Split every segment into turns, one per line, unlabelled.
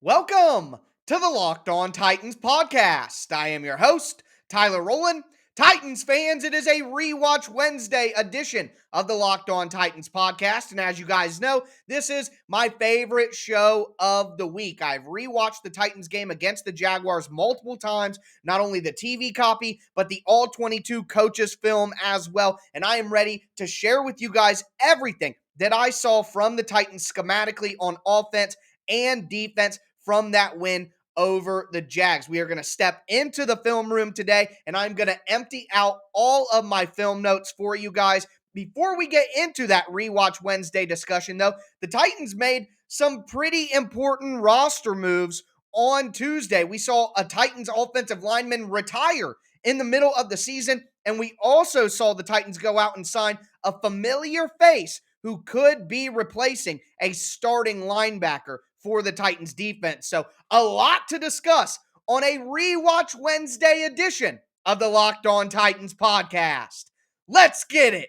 Welcome to the Locked On Titans podcast. I am your host, Tyler Rowland. Titans fans, it is a Rewatch Wednesday edition of the Locked On Titans podcast. And as you guys know, this is my favorite show of the week. I've rewatched the Titans game against the Jaguars multiple times, not only the TV copy, but the all 22 coaches film as well. And I am ready to share with you guys everything that I saw from the Titans schematically on offense and defense from that win over the Jags. We are going to step into the film room today, and I'm going to empty out all of my film notes for you guys. Before we get into that Rewatch Wednesday discussion, though, the Titans made some pretty important roster moves on Tuesday. We saw a Titans offensive lineman retire in the middle of the season, and we also saw the Titans go out and sign a familiar face who could be replacing a starting linebacker for the Titans defense. So a lot to discuss on a Rewatch Wednesday edition of the Locked On Titans podcast. Let's get it.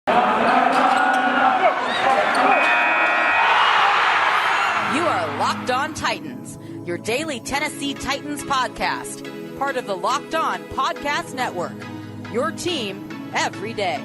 You are Locked On Titans, your daily Tennessee Titans podcast, part of the Locked On Podcast Network, your team every day.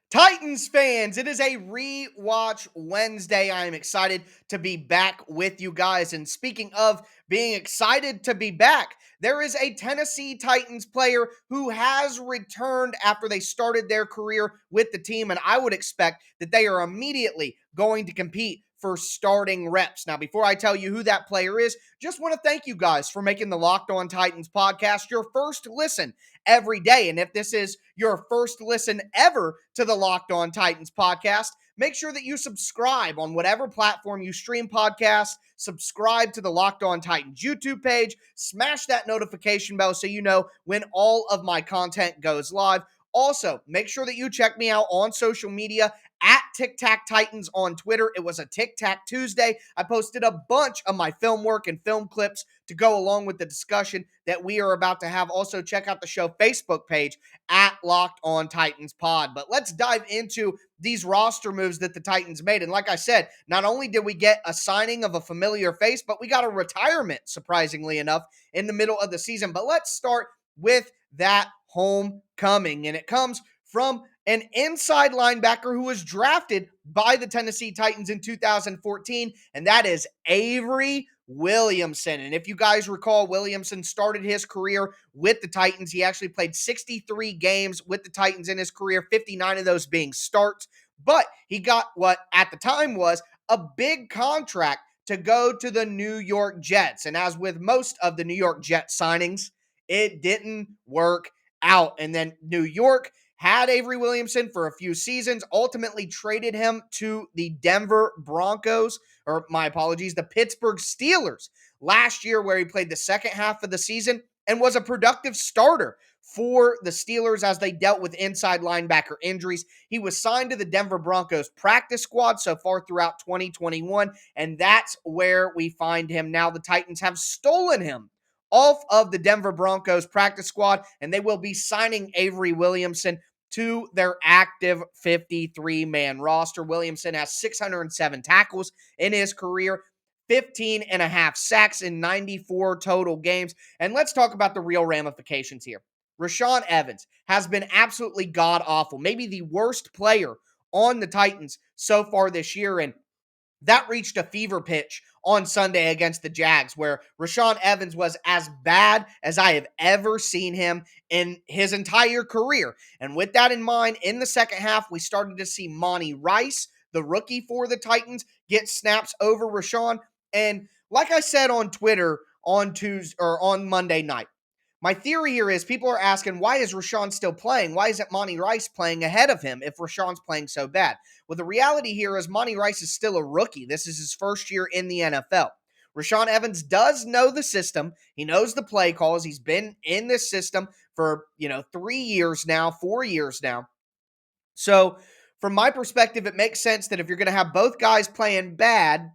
Titans fans, it is a Rewatch Wednesday. I am excited to be back with you guys. And speaking of being excited to be back, there is a Tennessee Titans player who has returned after they started their career with the team. And I would expect that they are immediately going to compete for starting reps. Now, before I tell you who that player is, just want to thank you guys for making the Locked On Titans podcast your first listen every day. And if this is your first listen ever to the Locked On Titans podcast, make sure that you subscribe on whatever platform you stream podcasts. Subscribe to the Locked On Titans YouTube page. Smash that notification bell so you know when all of my content goes live. Also, make sure that you check me out on social media at Tic Tac Titans on Twitter. It was a Tic Tac Tuesday. I posted a bunch of my film work and film clips to go along with the discussion that we are about to have. Also, check out the show Facebook page at Locked On Titans Pod. But let's dive into these roster moves that the Titans made. And like I said, not only did we get a signing of a familiar face, but we got a retirement, surprisingly enough, in the middle of the season. But let's start with that homecoming. And it comes from an inside linebacker who was drafted by the Tennessee Titans in 2014, and that is Avery Williamson. And if you guys recall, Williamson started his career with the Titans. He actually played 63 games with the Titans in his career, 59 of those being starts. But he got what at the time was a big contract to go to the New York Jets. And as with most of the New York Jets signings, it didn't work out. And then New York had Avery Williamson for a few seasons, ultimately traded him to the Denver Broncos, or my apologies, the Pittsburgh Steelers last year, where he played the second half of the season and was a productive starter for the Steelers as they dealt with inside linebacker injuries. He was signed to the Denver Broncos practice squad so far throughout 2021, and that's where we find him now. The Titans have stolen him off of the Denver Broncos practice squad, and they will be signing Avery Williamson to their active 53-man roster. Williamson has 607 tackles in his career, 15 and a half sacks in 94 total games. And let's talk about the real ramifications here. Rashaan Evans has been absolutely god-awful, maybe the worst player on the Titans so far this year, and that reached a fever pitch on Sunday against the Jags, where Rashaan Evans was as bad as I have ever seen him in his entire career. And with that in mind, in the second half, we started to see Monty Rice, the rookie for the Titans, get snaps over Rashaan. And like I said on Twitter on Tuesday or on Monday night, my theory here is people are asking, why is Rashaan still playing? Why isn't Monty Rice playing ahead of him if Rashaan's playing so bad? Well, the reality here is Monty Rice is still a rookie. This is his first year in the NFL. Rashaan Evans does know the system. He knows the play calls. He's been in this system for, 3 years now, 4 years now. So from my perspective, it makes sense that if you're going to have both guys playing bad,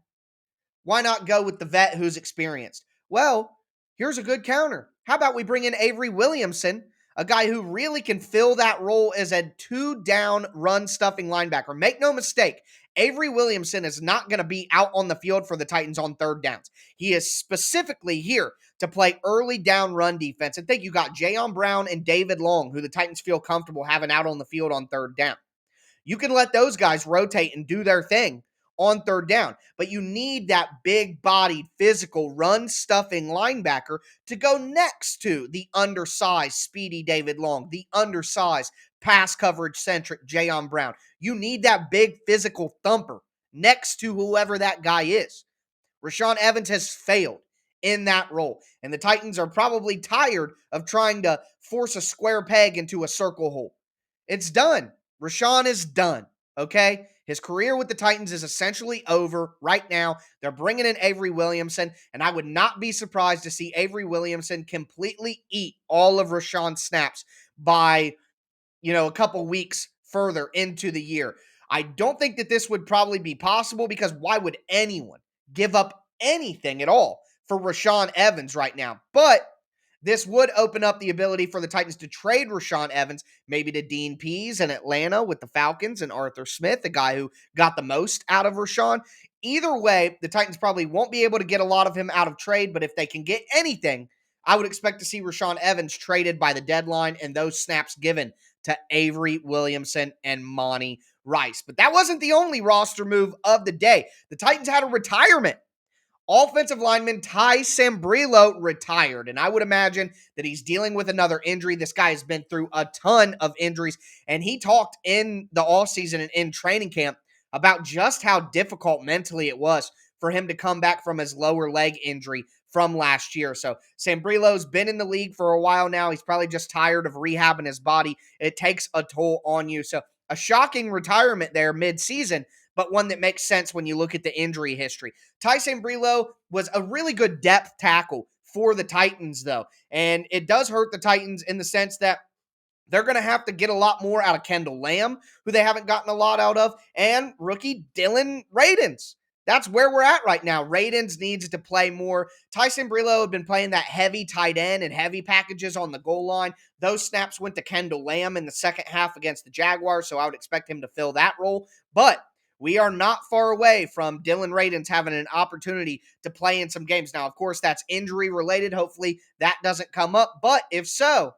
why not go with the vet who's experienced? Well, here's a good counter. How about we bring in Avery Williamson, a guy who really can fill that role as a 2-down run-stuffing linebacker. Make no mistake, Avery Williamson is not going to be out on the field for the Titans on third downs. He is specifically here to play early down run defense. And think you got Jayon Brown and David Long, who the Titans feel comfortable having out on the field on third down. You can let those guys rotate and do their thing on third down, but you need that big-bodied, physical, run-stuffing linebacker to go next to the undersized, speedy David Long, the undersized, pass coverage-centric Jayon Brown. You need that big physical thumper next to whoever that guy is. Rashaan Evans has failed in that role, and the Titans are probably tired of trying to force a square peg into a circle hole. It's done. Rashaan is done, okay? His career with the Titans is essentially over right now. They're bringing in Avery Williamson, and I would not be surprised to see Avery Williamson completely eat all of Rashaan's snaps by, a couple weeks further into the year. I don't think that this would probably be possible because why would anyone give up anything at all for Rashaan Evans right now? But this would open up the ability for the Titans to trade Rashaan Evans, maybe to Dean Pease in Atlanta with the Falcons and Arthur Smith, the guy who got the most out of Rashaan. Either way, the Titans probably won't be able to get a lot of him out of trade, but if they can get anything, I would expect to see Rashaan Evans traded by the deadline and those snaps given to Avery Williamson and Monty Rice. But that wasn't the only roster move of the day. The Titans had a retirement. Offensive lineman Ty Sambrailo retired, and I would imagine that he's dealing with another injury. This guy has been through a ton of injuries, and he talked in the offseason and in training camp about just how difficult mentally it was for him to come back from his lower leg injury from last year. So Sambrailo's been in the league for a while now. He's probably just tired of rehabbing his body. It takes a toll on you. So a shocking retirement there mid-season, but one that makes sense when you look at the injury history. Ty Sambrailo was a really good depth tackle for the Titans, though, and it does hurt the Titans in the sense that they're going to have to get a lot more out of Kendall Lamb, who they haven't gotten a lot out of, and rookie Dylan Radins. That's where we're at right now. Radins needs to play more. Ty Sambrailo had been playing that heavy tight end and heavy packages on the goal line. Those snaps went to Kendall Lamb in the second half against the Jaguars, so I would expect him to fill that role. But we are not far away from Dylan Radins having an opportunity to play in some games. Now, of course, that's injury related. Hopefully that doesn't come up. But if so,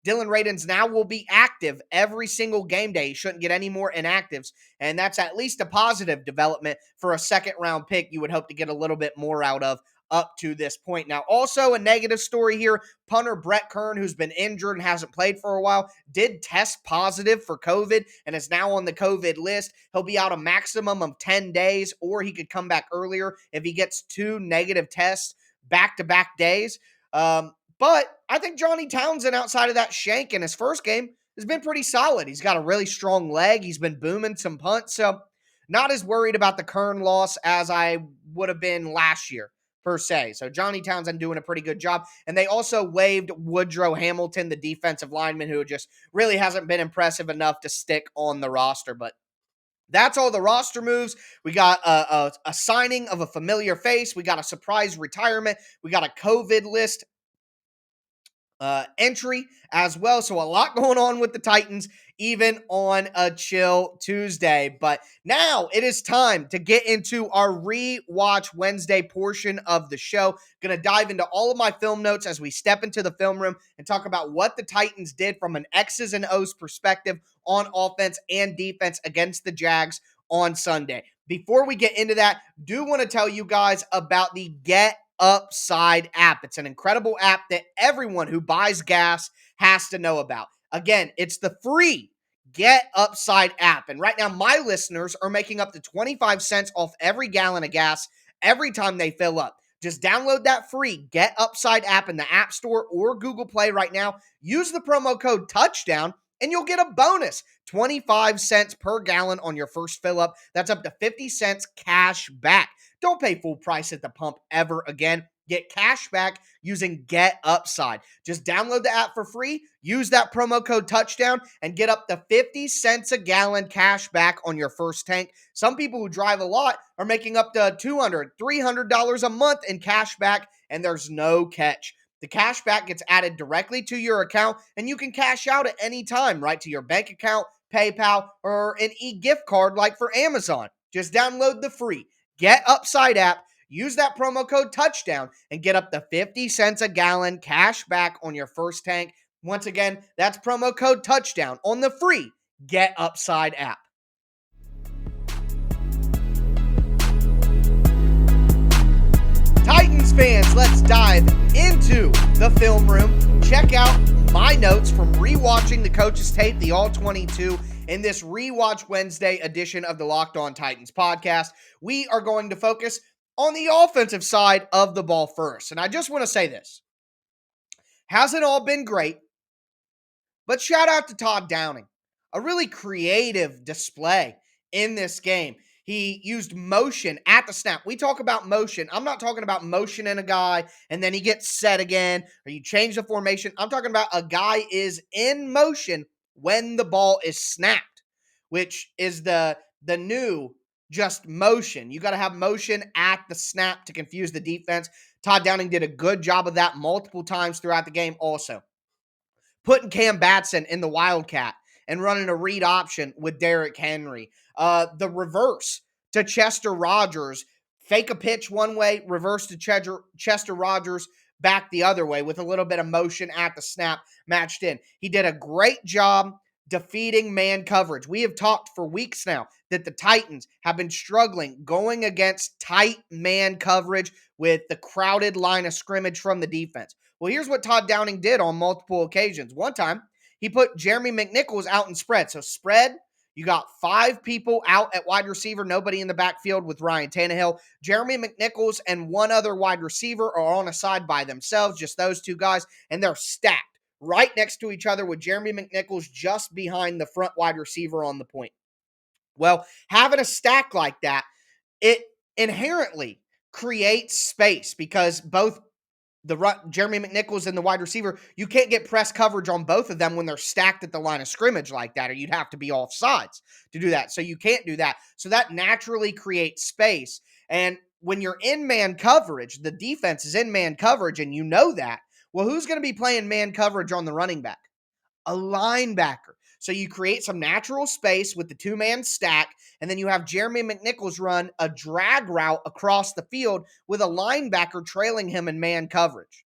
Dylan Radins now will be active every single game day. He shouldn't get any more inactives, and that's at least a positive development for a second-round pick you would hope to get a little bit more out of up to this point. Now, also a negative story here, punter Brett Kern, who's been injured and hasn't played for a while, did test positive for COVID and is now on the COVID list. He'll be out a maximum of 10 days, or he could come back earlier if he gets 2 negative tests back-to-back days. But I think Johnny Townsend, outside of that shank in his first game, has been pretty solid. He's got a really strong leg. He's been booming some punts. So not as worried about the Kern loss as I would have been last year, per se. So Johnny Townsend doing a pretty good job. And they also waived Woodrow Hamilton, the defensive lineman, who just really hasn't been impressive enough to stick on the roster. But that's all the roster moves. We got a signing of a familiar face. We got a surprise retirement. We got a COVID list entry as well. So a lot going on with the Titans, even on a chill Tuesday. But now it is time to get into our Rewatch Wednesday portion of the show. Going to dive into all of my film notes as we step into the film room and talk about what the Titans did from an X's and O's perspective on offense and defense against the Jags on Sunday. Before we get into that, do want to tell you guys about the Get Upside app. It's an incredible app that everyone who buys gas has to know about. Again, it's the free Get Upside app. And right now, my listeners are making up to 25 cents off every gallon of gas every time they fill up. Just download that free Get Upside app in the App Store or Google Play right now. Use the promo code TOUCHDOWN and you'll get a bonus 25 cents per gallon on your first fill up. That's up to 50 cents cash back. Don't pay full price at the pump ever again. Get cash back using Get Upside. Just download the app for free, use that promo code TOUCHDOWN, and get up to 50 cents a gallon cash back on your first tank. Some people who drive a lot are making up to $200, $300 a month in cash back, and there's no catch. The cash back gets added directly to your account, and you can cash out at any time, right to your bank account, PayPal, or an e-gift card like for Amazon. Just download the free Get Upside app, use that promo code touchdown, and get up to 50 cents a gallon cash back on your first tank. Once again, that's promo code touchdown on the free Get Upside app. Titans fans, let's dive into the film room. Check out my notes from rewatching the coach's tape, the All 22, in this Rewatch Wednesday edition of the Locked On Titans podcast. We are going to focus on the offensive side of the ball first. And I just want to say this. Hasn't all been great, but shout out to Todd Downing. A really creative display in this game. He used motion at the snap. We talk about motion. I'm not talking about motion in a guy and then he gets set again or you change the formation. I'm talking about a guy is in motion when the ball is snapped, which is the new just motion. You got to have motion at the snap to confuse the defense. Todd Downing did a good job of that multiple times throughout the game also. Putting Cam Batson in the Wildcat and running a read option with Derrick Henry. The reverse to Chester Rogers. Fake a pitch one way, reverse to Chester Rogers back the other way with a little bit of motion at the snap matched in. He did a great job defeating man coverage. We have talked for weeks now that the Titans have been struggling going against tight man coverage with the crowded line of scrimmage from the defense. Well, here's what Todd Downing did on multiple occasions. One time, he put Jeremy McNichols out in spread. So spread, you got 5 people out at wide receiver, nobody in the backfield with Ryan Tannehill. Jeremy McNichols and one other wide receiver are on a side by themselves, just those 2 guys, and they're stacked right next to each other with Jeremy McNichols just behind the front wide receiver on the point. Well, having a stack like that, it inherently creates space because both Jeremy McNichols and the wide receiver, you can't get press coverage on both of them when they're stacked at the line of scrimmage like that, or you'd have to be off sides to do that. So you can't do that. So that naturally creates space. And when you're in man coverage, the defense is in man coverage, and you know that. Well, who's going to be playing man coverage on the running back? A linebacker. So you create some natural space with the 2-man stack, and then you have Jeremy McNichols run a drag route across the field with a linebacker trailing him in man coverage.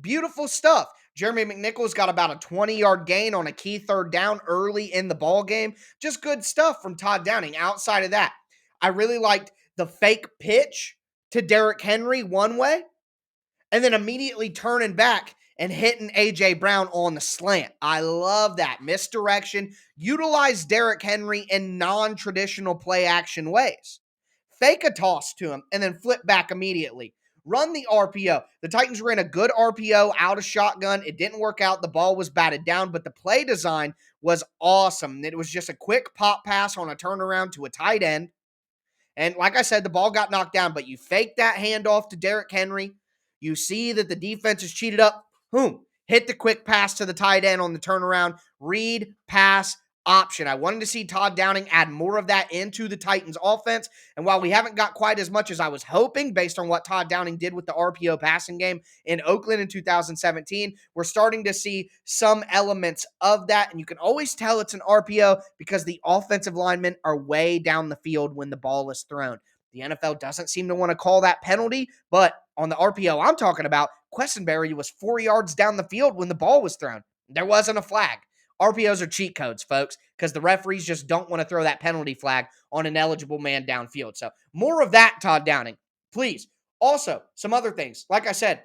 Beautiful stuff. Jeremy McNichols got about a 20-yard gain on a key third down early in the ball game. Just good stuff from Todd Downing. Outside of that, I really liked the fake pitch to Derrick Henry one way, and then immediately turning back and hitting A.J. Brown on the slant. I love that. Misdirection. Utilize Derrick Henry in non-traditional play action ways. Fake a toss to him and then flip back immediately. Run the RPO. The Titans ran a good RPO out of shotgun. It didn't work out. The ball was batted down, but the play design was awesome. It was just a quick pop pass on a turnaround to a tight end. And like I said, the ball got knocked down, but you fake that handoff to Derrick Henry. You see that the defense is cheated up. Boom. Hit the quick pass to the tight end on the turnaround. Read, pass, option. I wanted to see Todd Downing add more of that into the Titans offense. And while we haven't got quite as much as I was hoping based on what Todd Downing did with the RPO passing game in Oakland in 2017, we're starting to see some elements of that. And you can always tell it's an RPO because the offensive linemen are way down the field when the ball is thrown. The NFL doesn't seem to want to call that penalty, but on the RPO I'm talking about, Quessenberry was 4 yards down the field when the ball was thrown. There wasn't a flag. RPOs are cheat codes, folks, because the referees just don't want to throw that penalty flag on an eligible man downfield. So more of that, Todd Downing, please. Also, some other things. Like I said,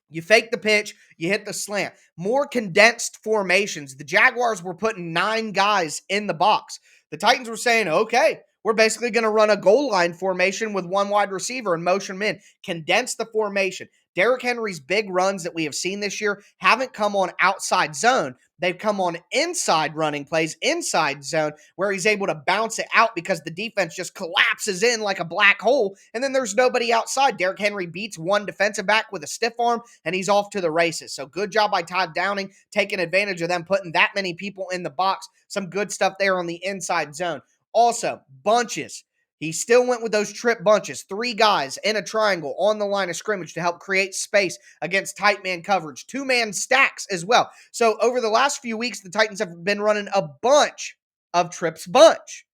you fake the pitch, you hit the slant. More condensed formations. The Jaguars were putting 9 guys in the box. The Titans were saying, okay, we're basically going to run a goal line formation with 1 wide receiver and motion them in. Condense the formation. Derrick Henry's big runs that we have seen this year haven't come on outside zone. They've come on inside running plays, inside zone, where he's able to bounce it out because the defense just collapses in like a black hole, and then there's nobody outside. Derrick Henry beats one defensive back with a stiff arm, and he's off to the races. So good job by Todd Downing taking advantage of them putting that many people in the box. Some good stuff there on the inside zone. Also, bunches. He still went with those trip bunches, 3 guys in a triangle on the line of scrimmage to help create space against tight man coverage, 2-man stacks as well. So over the last few weeks, the Titans have been running a bunch of trips bunch.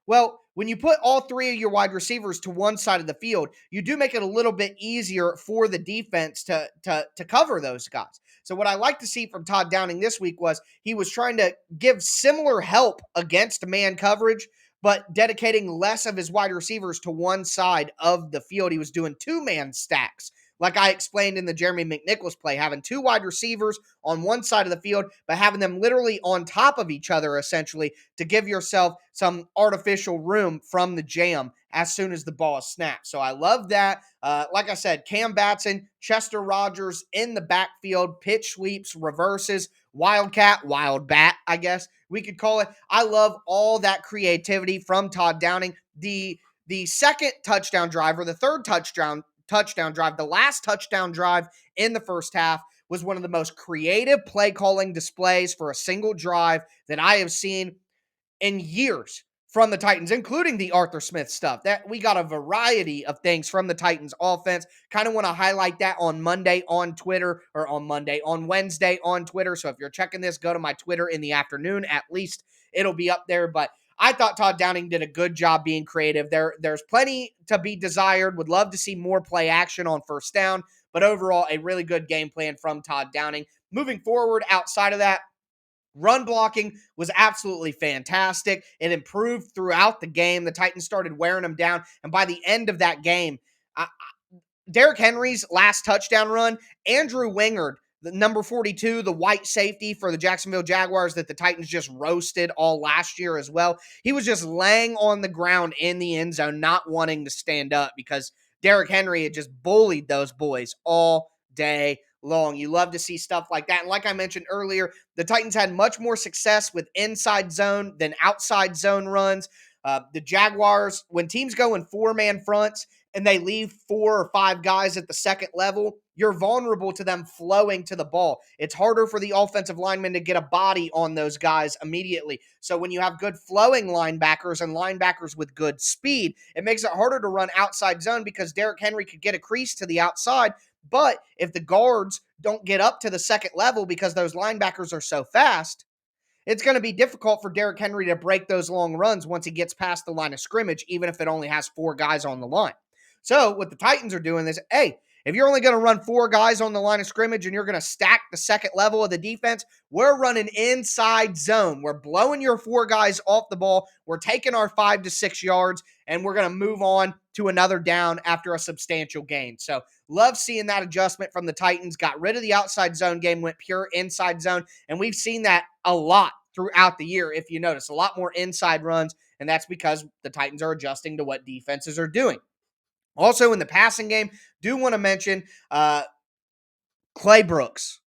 Well, when you put all 3 of your wide receivers to one side of the field, you do make it a little bit easier for the defense to cover those guys. So what I like to see from Todd Downing this week was he was trying to give similar help against man coverage, but dedicating less of his wide receivers to one side of the field. He was doing 2-man stacks, like I explained in the Jeremy McNichols play, having 2 wide receivers on one side of the field, but having them literally on top of each other, essentially, to give yourself some artificial room from the jam as soon as the ball is snapped. So I love that. Like I said, Cam Batson, Chester Rogers in the backfield, pitch sweeps, reverses, wildcat, wild bat, I guess we could call it. I love all that creativity from Todd Downing. The second touchdown drive, or the third touchdown drive, the last touchdown drive in the first half, was one of the most creative play calling displays for a single drive that I have seen in years from the Titans, including the Arthur Smith stuff. That we got a variety of things from the Titans offense. Kind of want to highlight that on Monday on Twitter, or on Wednesday on Twitter. So if you're checking this, go to my Twitter in the afternoon. At least it'll be up there. But I thought Todd Downing did a good job being creative. There's plenty to be desired. Would love to see more play action on first down. But overall, a really good game plan from Todd Downing. Moving forward, outside of that, run blocking was absolutely fantastic. It improved throughout the game. The Titans started wearing them down. And by the end of that game, Derrick Henry's last touchdown run, Andrew Wingard, the number 42, the white safety for the Jacksonville Jaguars that the Titans just roasted all last year as well. He was just laying on the ground in the end zone, not wanting to stand up because Derrick Henry had just bullied those boys all day long. You love to see stuff like that. And like I mentioned earlier, the Titans had much more success with inside zone than outside zone runs. The Jaguars, when teams go in 4-man fronts and they leave 4 or 5 guys at the second level, you're vulnerable to them flowing to the ball. It's harder for the offensive linemen to get a body on those guys immediately. So when you have good flowing linebackers and linebackers with good speed, it makes it harder to run outside zone because Derrick Henry could get a crease to the outside. But if the guards don't get up to the second level because those linebackers are so fast, it's going to be difficult for Derrick Henry to break those long runs once he gets past the line of scrimmage, even if it only has 4 guys on the line. So what the Titans are doing is, hey, if you're only going to run 4 guys on the line of scrimmage and you're going to stack the second level of the defense, we're running inside zone. We're blowing your 4 guys off the ball. We're taking our 5 to 6 yards, and we're going to move on to another down after a substantial gain. So love seeing that adjustment from the Titans. Got rid of the outside zone game, went pure inside zone, and we've seen that a lot throughout the year. If you notice, a lot more inside runs, and that's because the Titans are adjusting to what defenses are doing. Also in the passing game, do want to mention Clay Brooks,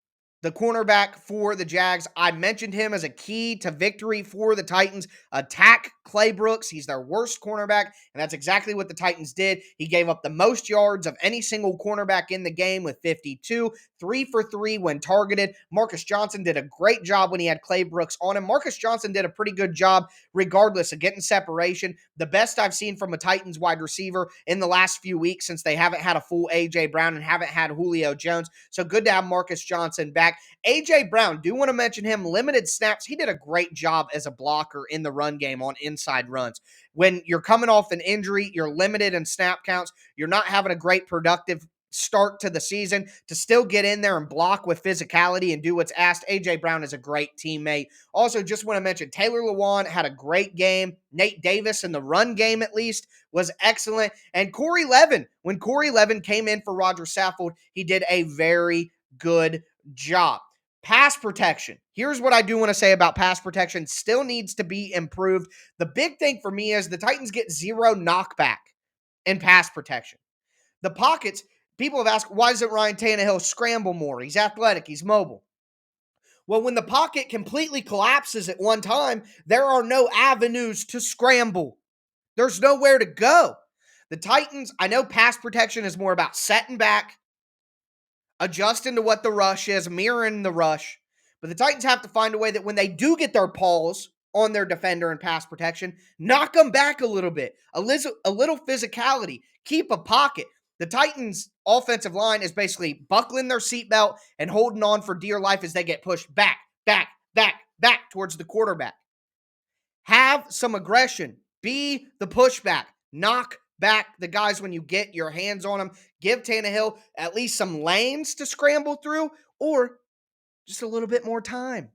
the cornerback for the Jags. I mentioned him as a key to victory for the Titans. Attack Clay Brooks. He's their worst cornerback, and that's exactly what the Titans did. He gave up the most yards of any single cornerback in the game with 52, 3 for 3 when targeted. Marcus Johnson did a great job when he had Clay Brooks on him. Marcus Johnson did a pretty good job regardless of getting separation. The best I've seen from a Titans wide receiver in the last few weeks since they haven't had a full A.J. Brown and haven't had Julio Jones. So good to have Marcus Johnson back. A.J. Brown, do want to mention him, limited snaps. He did a great job as a blocker in the run game on inside runs. When you're coming off an injury, you're limited in snap counts, you're not having a great productive start to the season, to still get in there and block with physicality and do what's asked. A.J. Brown is a great teammate. Also, just want to mention Taylor Lewan had a great game. Nate Davis in the run game, at least, was excellent. And Corey Levin, when Corey Levin came in for Roger Saffold, he did a very good job. Pass protection. Here's what I do want to say about pass protection. Still needs to be improved. The big thing for me is the Titans get 0 knockback in pass protection. The pockets, people have asked, why doesn't Ryan Tannehill scramble more? He's athletic. He's mobile. Well, when the pocket completely collapses at one time, there are no avenues to scramble. There's nowhere to go. The Titans, I know pass protection is more about setting back, adjusting to what the rush is, mirroring the rush. But the Titans have to find a way that when they do get their paws on their defender and pass protection. Knock them back a little bit, a little physicality, keep a pocket. The Titans' offensive line is basically buckling their seatbelt and holding on for dear life as they get pushed back, back, back, back towards the quarterback. Have some aggression. Be the pushback. Knock back the guys when you get your hands on them. Give Tannehill at least some lanes to scramble through, or just a little bit more time.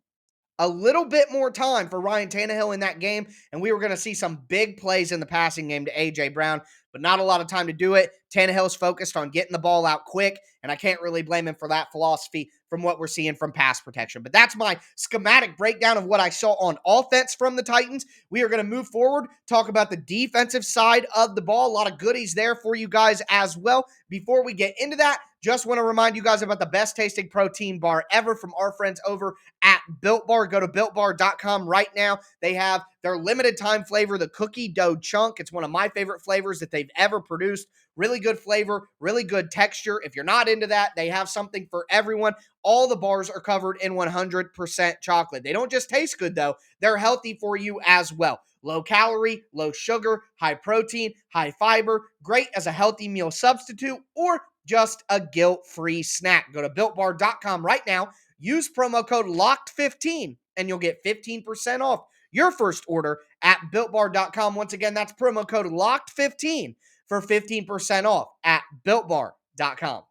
A little bit more time for Ryan Tannehill in that game, and we were going to see some big plays in the passing game to A.J. Brown, but not a lot of time to do it. Tannehill's focused on getting the ball out quick, and I can't really blame him for that philosophy from what we're seeing from pass protection. But that's my schematic breakdown of what I saw on offense from the Titans. We are going to move forward, talk about the defensive side of the ball. A lot of goodies there for you guys as well. Before we get into that, just want to remind you guys about the best tasting protein bar ever from our friends over at Built Bar. Go to BuiltBar.com right now. They have their limited time flavor, the cookie dough chunk. It's one of my favorite flavors that they've ever produced. Really good flavor, really good texture. If you're not into that, they have something for everyone. All the bars are covered in 100% chocolate. They don't just taste good, though. They're healthy for you as well. Low calorie, low sugar, high protein, high fiber. Great as a healthy meal substitute or just a guilt-free snack. Go to BuiltBar.com right now. Use promo code LOCKED15 and you'll get 15% off your first order at BuiltBar.com. Once again, that's promo code LOCKED15 for 15% off at BuiltBar.com.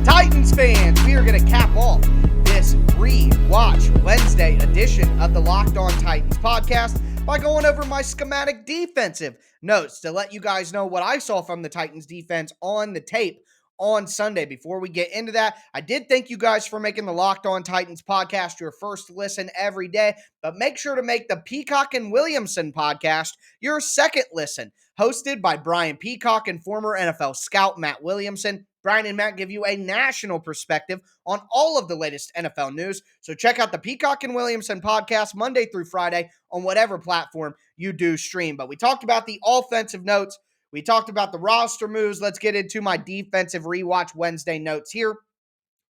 Titans fans, we are going to cap off this REWATCH Wednesday edition of the Locked On Titans podcast by going over my schematic defensive notes to let you guys know what I saw from the Titans defense on the tape on Sunday. Before we get into that, I did thank you guys for making the Locked On Titans podcast your first listen every day, but make sure to make the Peacock and Williamson podcast your second listen. Hosted by Brian Peacock and former NFL scout Matt Williamson. Brian and Matt give you a national perspective on all of the latest NFL news. So check out the Peacock and Williamson podcast Monday through Friday on whatever platform you do stream. But we talked about the offensive notes. We talked about the roster moves. Let's get into my defensive REWATCH Wednesday notes here.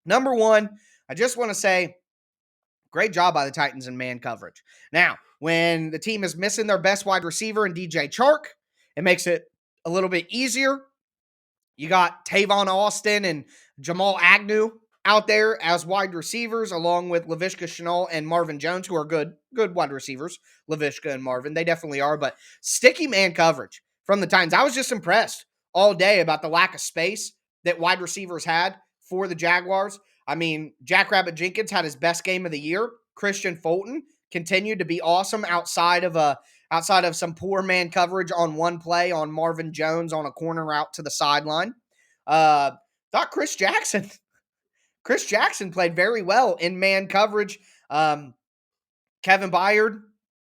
Number one, I just want to say, great job by the Titans in man coverage. Now, when the team is missing their best wide receiver in DJ Chark, it makes it a little bit easier. You got Tavon Austin and Jamal Agnew out there as wide receivers, along with Laviska Shenault and Marvin Jones, who are good wide receivers. Laviska and Marvin, they definitely are. But sticky man coverage from the Titans. I was just impressed all day about the lack of space that wide receivers had for the Jaguars. I mean, Jackrabbit Jenkins had his best game of the year. Christian Fulton continued to be awesome outside of some poor man coverage on one play on Marvin Jones on a corner route to the sideline. Thought Chris Jackson played very well in man coverage. Kevin Byard,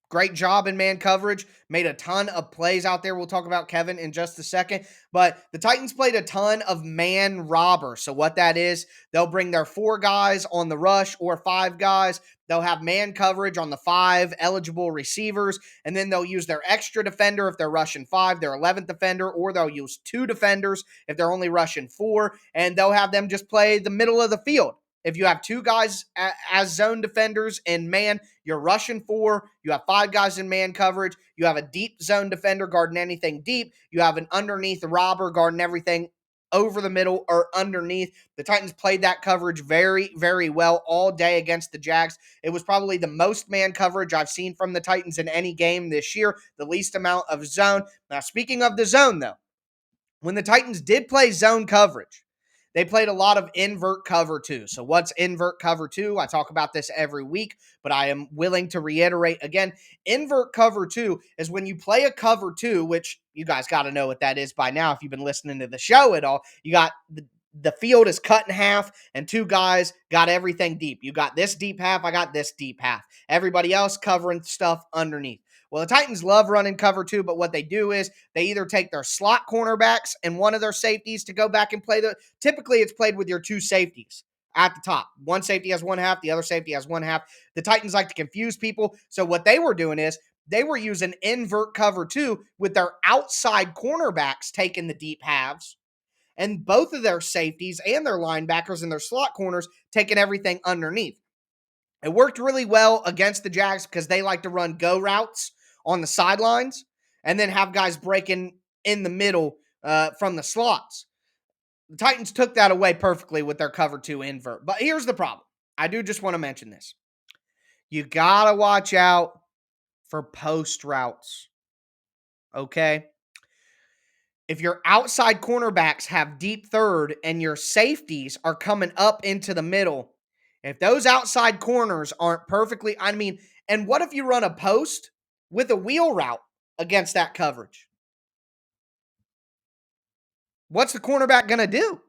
great job in man coverage. Made a ton of plays out there. We'll talk about Kevin in just a second. But the Titans played a ton of man robber. So what that is, they'll bring their 4 guys on the rush or 5 guys. They'll have man coverage on the 5 eligible receivers, and then they'll use their extra defender if they're rushing 5, their 11th defender, or they'll use 2 defenders if they're only rushing 4, and they'll have them just play the middle of the field. If you have 2 guys as zone defenders and man, you're rushing 4. You have 5 guys in man coverage. You have a deep zone defender guarding anything deep. You have an underneath robber guarding everything over the middle or underneath. The Titans played that coverage very, very well all day against the Jags. It was probably the most man coverage I've seen from the Titans in any game this year, the least amount of zone. Now, speaking of the zone, though, when the Titans did play zone coverage, they played a lot of invert cover 2. So what's invert cover 2? I talk about this every week, but I am willing to reiterate again. Invert cover 2 is when you play a cover 2, which you guys got to know what that is by now if you've been listening to the show at all. You got the field is cut in half, and 2 guys got everything deep. You got this deep half, I got this deep half. Everybody else covering stuff underneath. Well, the Titans love running cover 2, but what they do is they either take their slot cornerbacks and one of their safeties to go back and play typically it's played with your 2 safeties at the top. One safety has one half, the other safety has one half. The Titans like to confuse people. So what they were doing is they were using invert cover 2 with their outside cornerbacks taking the deep halves. and both of their safeties and their linebackers and their slot corners taking everything underneath. It worked really well against the Jags because they like to run go routes on the sidelines and then have guys breaking in the middle from the slots. The Titans took that away perfectly with their cover 2 invert. But here's the problem. I do just want to mention this. You got to watch out for post routes. Okay? If your outside cornerbacks have deep third and your safeties are coming up into the middle, if those outside corners aren't perfectly, and what if you run a post with a wheel route against that coverage? What's the cornerback going to do?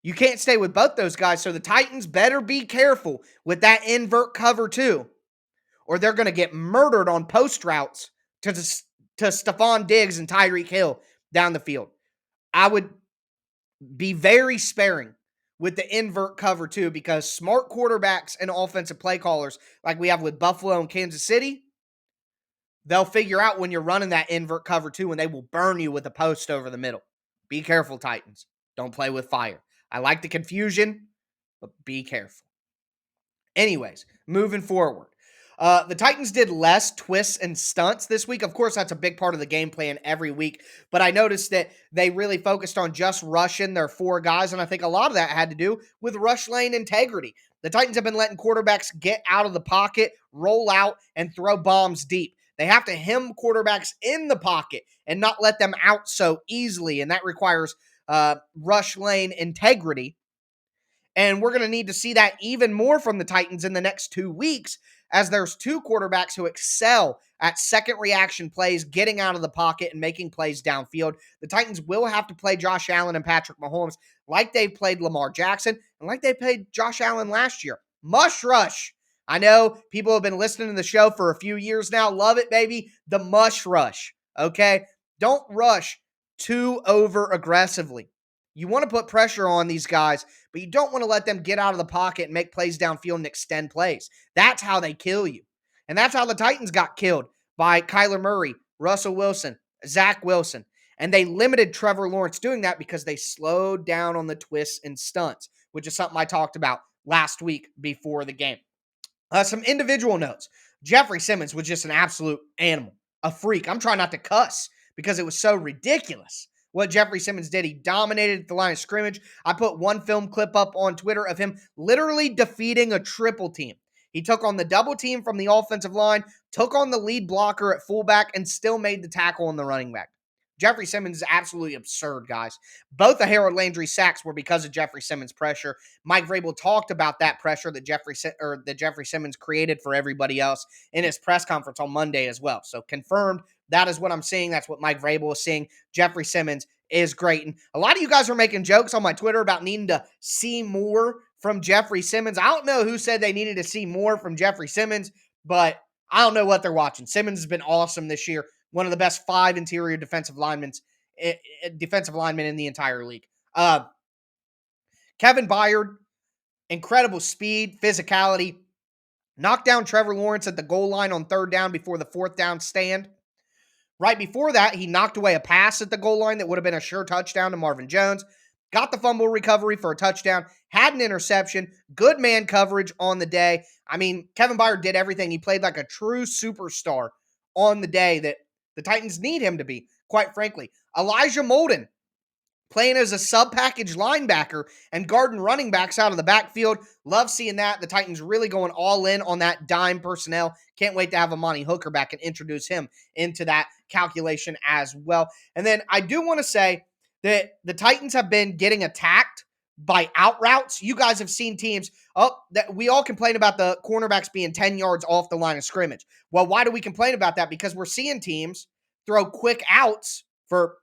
You can't stay with both those guys, so the Titans better be careful with that invert cover 2, or they're going to get murdered on post routes to Stephon Diggs and Tyreek Hill down the field. I would be very sparing with the invert cover 2 because smart quarterbacks and offensive play callers like we have with Buffalo and Kansas City, they'll figure out when you're running that invert cover 2 and they will burn you with a post over the middle. Be careful, Titans. Don't play with fire. I like the confusion, but be careful. Anyways, moving forward. The Titans did less twists and stunts this week. Of course, that's a big part of the game plan every week, but I noticed that they really focused on just rushing their 4 guys, and I think a lot of that had to do with rush lane integrity. The Titans have been letting quarterbacks get out of the pocket, roll out, and throw bombs deep. They have to hem quarterbacks in the pocket and not let them out so easily, and that requires rush lane integrity. And we're going to need to see that even more from the Titans in the next 2 weeks, as there's 2 quarterbacks who excel at second reaction plays, getting out of the pocket and making plays downfield. The Titans will have to play Josh Allen and Patrick Mahomes like they've played Lamar Jackson and like they played Josh Allen last year. Mush rush. I know people have been listening to the show for a few years now. Love it, baby. The mush rush. Okay? Don't rush too over aggressively. You want to put pressure on these guys, but you don't want to let them get out of the pocket and make plays downfield and extend plays. That's how they kill you. And that's how the Titans got killed by Kyler Murray, Russell Wilson, Zach Wilson. And they limited Trevor Lawrence doing that because they slowed down on the twists and stunts, which is something I talked about last week before the game. Some individual notes. Jeffrey Simmons was just an absolute animal, a freak. I'm trying not to cuss because it was so ridiculous what Jeffrey Simmons did. He dominated the line of scrimmage. I put one film clip up on Twitter of him literally defeating a triple team. He took on the double team from the offensive line, took on the lead blocker at fullback, and still made the tackle on the running back. Jeffrey Simmons is absolutely absurd, guys. Both the Harold Landry sacks were because of Jeffrey Simmons' pressure. Mike Vrabel talked about that pressure that Jeffrey Simmons created for everybody else in his press conference on Monday as well. So confirmed, that is what I'm seeing. That's what Mike Vrabel is seeing. Jeffrey Simmons is great. And a lot of you guys are making jokes on my Twitter about needing to see more from Jeffrey Simmons. I don't know who said they needed to see more from Jeffrey Simmons, but I don't know what they're watching. Simmons has been awesome this year. One of the best 5 interior defensive linemen in the entire league. Kevin Byard, incredible speed, physicality. Knocked down Trevor Lawrence at the goal line on 3rd down before the 4th down stand. Right before that, he knocked away a pass at the goal line that would have been a sure touchdown to Marvin Jones. Got the fumble recovery for a touchdown. Had an interception. Good man coverage on the day. Kevin Byard did everything. He played like a true superstar on the day that the Titans need him to be, quite frankly. Elijah Molden playing as a sub-package linebacker and guarding running backs out of the backfield. Love seeing that. The Titans really going all in on that dime personnel. Can't wait to have Amani Hooker back and introduce him into that calculation as well. And then I do want to say that the Titans have been getting attacked by out routes. You guys have seen teams, that we all complain about the cornerbacks being 10 yards off the line of scrimmage. Well, why do we complain about that? Because we're seeing teams throw quick outs for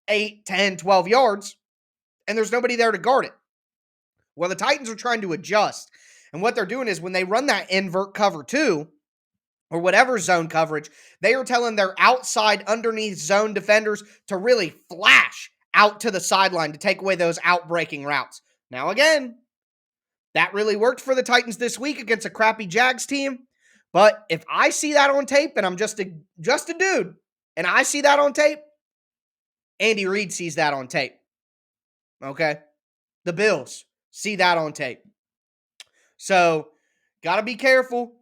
8, 10, 12 yards, and there's nobody there to guard it. Well, the Titans are trying to adjust, and what they're doing is when they run that invert cover 2, or whatever zone coverage, they are telling their outside underneath zone defenders to really flash out to the sideline to take away those out-breaking routes. Now, again, that really worked for the Titans this week against a crappy Jags team, but if I see that on tape, and I'm just a dude, and I see that on tape, Andy Reid sees that on tape. Okay? The Bills see that on tape. So, got to be careful.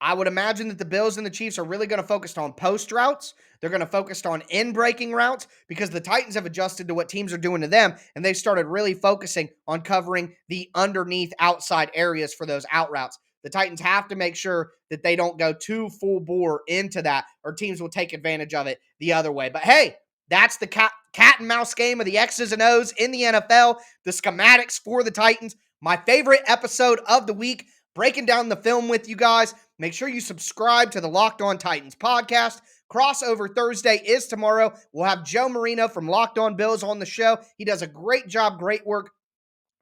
I would imagine that the Bills and the Chiefs are really going to focus on post routes. They're going to focus on in-breaking routes because the Titans have adjusted to what teams are doing to them, and they've started really focusing on covering the underneath outside areas for those out routes. The Titans have to make sure that they don't go too full bore into that, or teams will take advantage of it the other way. But hey, that's the cat and mouse game of the X's and O's in the NFL, the schematics for the Titans. My favorite episode of the week, breaking down the film with you guys. Make sure you subscribe to the Locked On Titans podcast. Crossover Thursday is tomorrow. We'll have Joe Marino from Locked On Bills on the show. He does a great job, great work.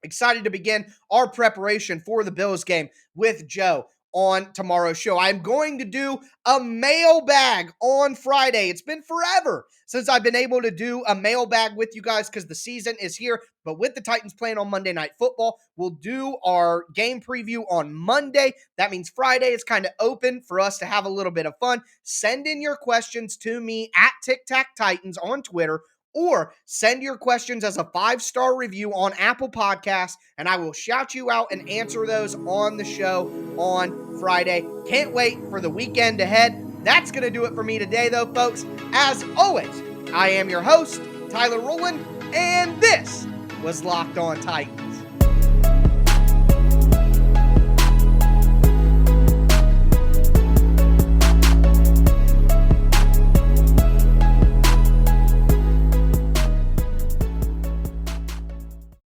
Excited to begin our preparation for the Bills game with Joe on tomorrow's show. I'm going to do a mailbag on Friday. It's been forever since I've been able to do a mailbag with you guys because the season is here. But with the Titans playing on Monday Night Football, we'll do our game preview on Monday. That means Friday is kind of open for us to have a little bit of fun. Send in your questions to me at Tic Tac Titans on Twitter, or send your questions as a 5-star review on Apple Podcasts, and I will shout you out and answer those on the show on Friday. Can't wait for the weekend ahead. That's going to do it for me today, though, folks. As always, I am your host, Tyler Rowland, and this was Locked On Titans.